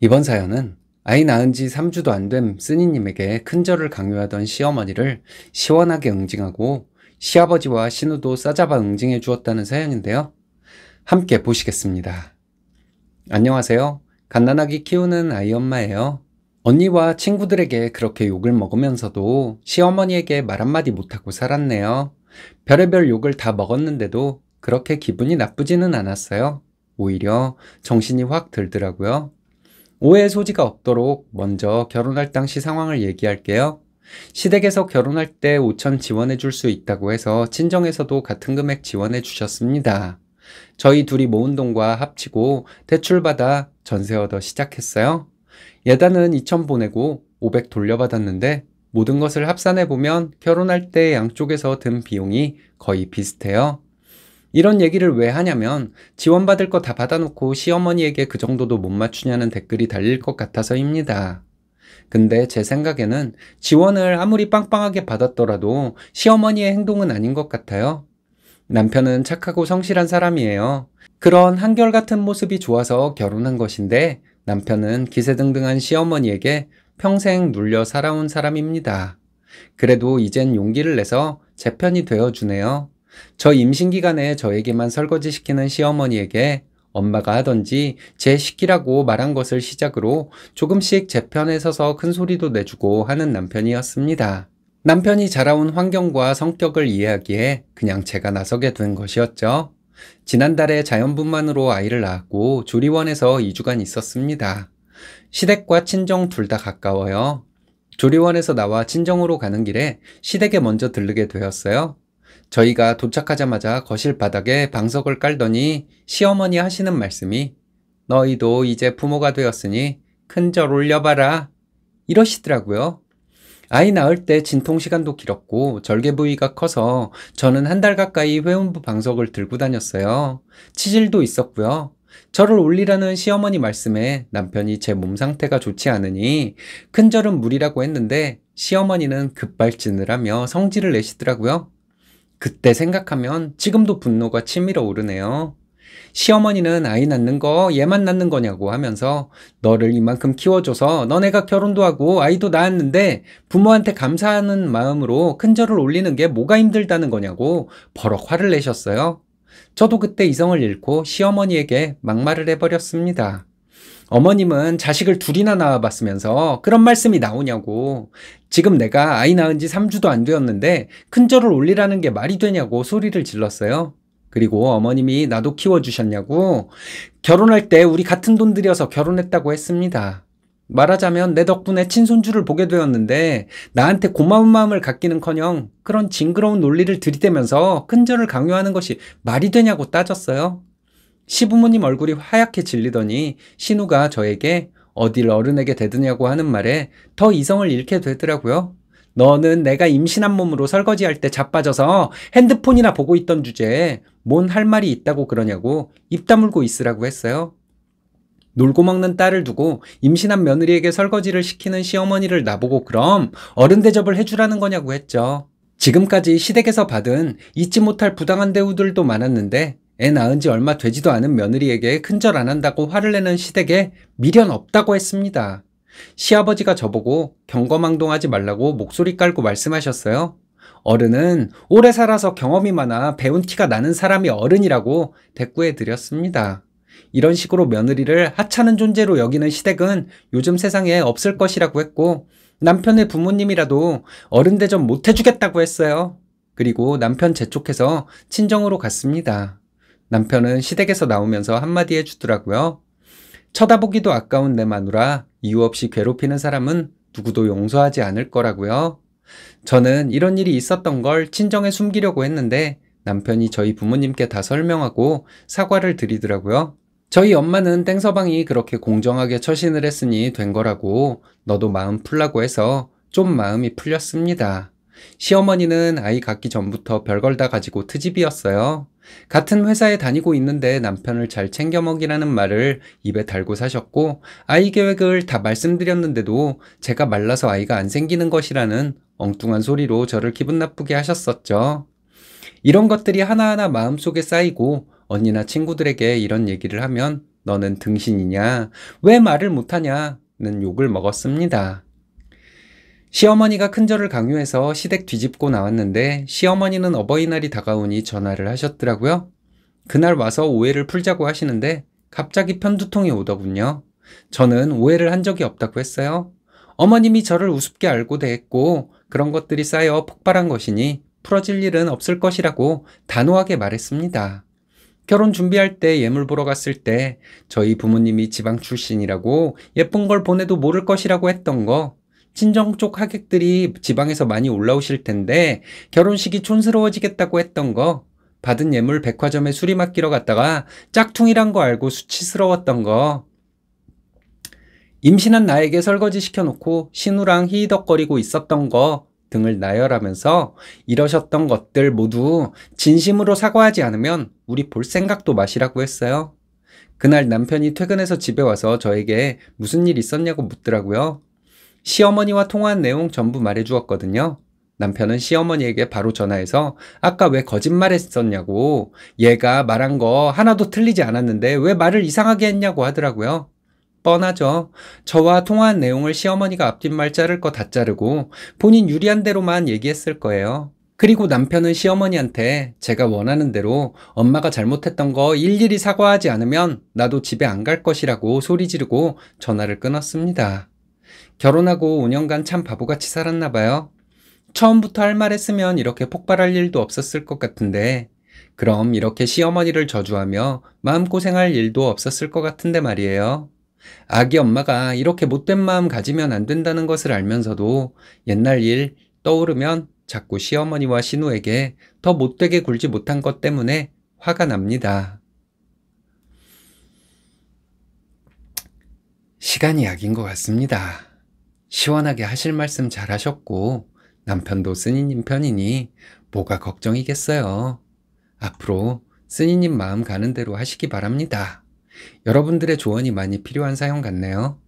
이번 사연은 아이 낳은 지 3주도 안 된 쓰니님에게 큰절을 강요하던 시어머니를 시원하게 응징하고 시아버지와 신우도 싸잡아 응징해 주었다는 사연인데요. 함께 보시겠습니다. 안녕하세요. 갓난아기 키우는 아이 엄마예요. 언니와 친구들에게 그렇게 욕을 먹으면서도 시어머니에게 말 한마디 못하고 살았네요. 별의별 욕을 다 먹었는데도 그렇게 기분이 나쁘지는 않았어요. 오히려 정신이 확 들더라고요. 오해의 소지가 없도록 먼저 결혼할 당시 상황을 얘기할게요. 시댁에서 결혼할 때 5천 지원해 줄 수 있다고 해서 친정에서도 같은 금액 지원해 주셨습니다. 저희 둘이 모은 돈과 합치고 대출받아 전세 얻어 시작했어요. 예단은 2천 보내고 500 돌려받았는데 모든 것을 합산해 보면 결혼할 때 양쪽에서 든 비용이 거의 비슷해요. 이런 얘기를 왜 하냐면 지원받을 거 다 받아놓고 시어머니에게 그 정도도 못 맞추냐는 댓글이 달릴 것 같아서입니다. 근데 제 생각에는 지원을 아무리 빵빵하게 받았더라도 시어머니의 행동은 아닌 것 같아요. 남편은 착하고 성실한 사람이에요. 그런 한결같은 모습이 좋아서 결혼한 것인데 남편은 기세등등한 시어머니에게 평생 눌려 살아온 사람입니다. 그래도 이젠 용기를 내서 제 편이 되어주네요. 저 임신 기간에 저에게만 설거지 시키는 시어머니에게 엄마가 하던지 제 시키라고 말한 것을 시작으로 조금씩 제 편에 서서 큰 소리도 내주고 하는 남편이었습니다. 남편이 자라온 환경과 성격을 이해하기에 그냥 제가 나서게 된 것이었죠. 지난달에 자연분만으로 아이를 낳았고 조리원에서 2주간 있었습니다. 시댁과 친정 둘 다 가까워요. 조리원에서 나와 친정으로 가는 길에 시댁에 먼저 들르게 되었어요. 저희가 도착하자마자 거실 바닥에 방석을 깔더니 시어머니 하시는 말씀이 너희도 이제 부모가 되었으니 큰절 올려봐라 이러시더라고요. 아이 낳을 때 진통 시간도 길었고 절개 부위가 커서 저는 한 달 가까이 회음부 방석을 들고 다녔어요. 치질도 있었고요. 저를 올리라는 시어머니 말씀에 남편이 제 몸 상태가 좋지 않으니 큰절은 무리라고 했는데 시어머니는 급발진을 하며 성질을 내시더라고요. 그때 생각하면 지금도 분노가 치밀어 오르네요. 시어머니는 아이 낳는 거 얘만 낳는 거냐고 하면서 너를 이만큼 키워줘서 너네가 결혼도 하고 아이도 낳았는데 부모한테 감사하는 마음으로 큰절을 올리는 게 뭐가 힘들다는 거냐고 버럭 화를 내셨어요. 저도 그때 이성을 잃고 시어머니에게 막말을 해버렸습니다. 어머님은 자식을 둘이나 낳아봤으면서 그런 말씀이 나오냐고. 지금 내가 아이 낳은 지 3주도 안 되었는데 큰절을 올리라는 게 말이 되냐고 소리를 질렀어요. 그리고 어머님이 나도 키워주셨냐고. 결혼할 때 우리 같은 돈 들여서 결혼했다고 했습니다. 말하자면 내 덕분에 친손주를 보게 되었는데 나한테 고마운 마음을 갖기는커녕 그런 징그러운 논리를 들이대면서 큰절을 강요하는 것이 말이 되냐고 따졌어요. 시부모님 얼굴이 하얗게 질리더니 신우가 저에게 어딜 어른에게 대드냐고 하는 말에 더 이성을 잃게 되더라고요. 너는 내가 임신한 몸으로 설거지할 때 자빠져서 핸드폰이나 보고 있던 주제에 뭔 할 말이 있다고 그러냐고 입 다물고 있으라고 했어요. 놀고 먹는 딸을 두고 임신한 며느리에게 설거지를 시키는 시어머니를 나보고 그럼 어른 대접을 해주라는 거냐고 했죠. 지금까지 시댁에서 받은 잊지 못할 부당한 대우들도 많았는데 애 낳은 지 얼마 되지도 않은 며느리에게 큰절 안 한다고 화를 내는 시댁에 미련 없다고 했습니다. 시아버지가 저보고 경거망동하지 말라고 목소리 깔고 말씀하셨어요. 어른은 오래 살아서 경험이 많아 배운 티가 나는 사람이 어른이라고 대꾸해 드렸습니다. 이런 식으로 며느리를 하찮은 존재로 여기는 시댁은 요즘 세상에 없을 것이라고 했고 남편의 부모님이라도 어른 대접 못 해주겠다고 했어요. 그리고 남편 재촉해서 친정으로 갔습니다. 남편은 시댁에서 나오면서 한마디 해주더라고요. 쳐다보기도 아까운 내 마누라 이유 없이 괴롭히는 사람은 누구도 용서하지 않을 거라고요. 저는 이런 일이 있었던 걸 친정에 숨기려고 했는데 남편이 저희 부모님께 다 설명하고 사과를 드리더라고요. 저희 엄마는 땡서방이 그렇게 공정하게 처신을 했으니 된 거라고 너도 마음 풀라고 해서 좀 마음이 풀렸습니다. 시어머니는 아이 갖기 전부터 별걸 다 가지고 트집이었어요. 같은 회사에 다니고 있는데 남편을 잘 챙겨 먹이라는 말을 입에 달고 사셨고 아이 계획을 다 말씀드렸는데도 제가 말라서 아이가 안 생기는 것이라는 엉뚱한 소리로 저를 기분 나쁘게 하셨었죠. 이런 것들이 하나하나 마음속에 쌓이고 언니나 친구들에게 이런 얘기를 하면 너는 등신이냐? 왜 말을 못하냐? 는 욕을 먹었습니다. 시어머니가 큰절을 강요해서 시댁 뒤집고 나왔는데 시어머니는 어버이날이 다가오니 전화를 하셨더라고요. 그날 와서 오해를 풀자고 하시는데 갑자기 편두통이 오더군요. 저는 오해를 한 적이 없다고 했어요. 어머님이 저를 우습게 알고 대했고 그런 것들이 쌓여 폭발한 것이니 풀어질 일은 없을 것이라고 단호하게 말했습니다. 결혼 준비할 때 예물 보러 갔을 때 저희 부모님이 지방 출신이라고 예쁜 걸 보내도 모를 것이라고 했던 거, 친정 쪽 하객들이 지방에서 많이 올라오실 텐데 결혼식이 촌스러워지겠다고 했던 거, 받은 예물 백화점에 수리 맡기러 갔다가 짝퉁이란 거 알고 수치스러웠던 거, 임신한 나에게 설거지 시켜놓고 신우랑 히히덕거리고 있었던 거 등을 나열하면서 이러셨던 것들 모두 진심으로 사과하지 않으면 우리 볼 생각도 마시라고 했어요. 그날 남편이 퇴근해서 집에 와서 저에게 무슨 일 있었냐고 묻더라고요. 시어머니와 통화한 내용 전부 말해주었거든요. 남편은 시어머니에게 바로 전화해서 아까 왜 거짓말했었냐고, 얘가 말한 거 하나도 틀리지 않았는데 왜 말을 이상하게 했냐고 하더라고요. 뻔하죠. 저와 통화한 내용을 시어머니가 앞뒷말 자를 거 다 자르고 본인 유리한 대로만 얘기했을 거예요. 그리고 남편은 시어머니한테 제가 원하는 대로 엄마가 잘못했던 거 일일이 사과하지 않으면 나도 집에 안 갈 것이라고 소리 지르고 전화를 끊었습니다. 결혼하고 5년간 참 바보같이 살았나 봐요. 처음부터 할 말 했으면 이렇게 폭발할 일도 없었을 것 같은데, 그럼 이렇게 시어머니를 저주하며 마음고생할 일도 없었을 것 같은데 말이에요. 아기 엄마가 이렇게 못된 마음 가지면 안 된다는 것을 알면서도 옛날 일 떠오르면 자꾸 시어머니와 신우에게 더 못되게 굴지 못한 것 때문에 화가 납니다. 시간이 약인 것 같습니다. 시원하게 하실 말씀 잘 하셨고 남편도 쓰니님 편이니 뭐가 걱정이겠어요. 앞으로 쓰니님 마음 가는 대로 하시기 바랍니다. 여러분들의 조언이 많이 필요한 사연 같네요.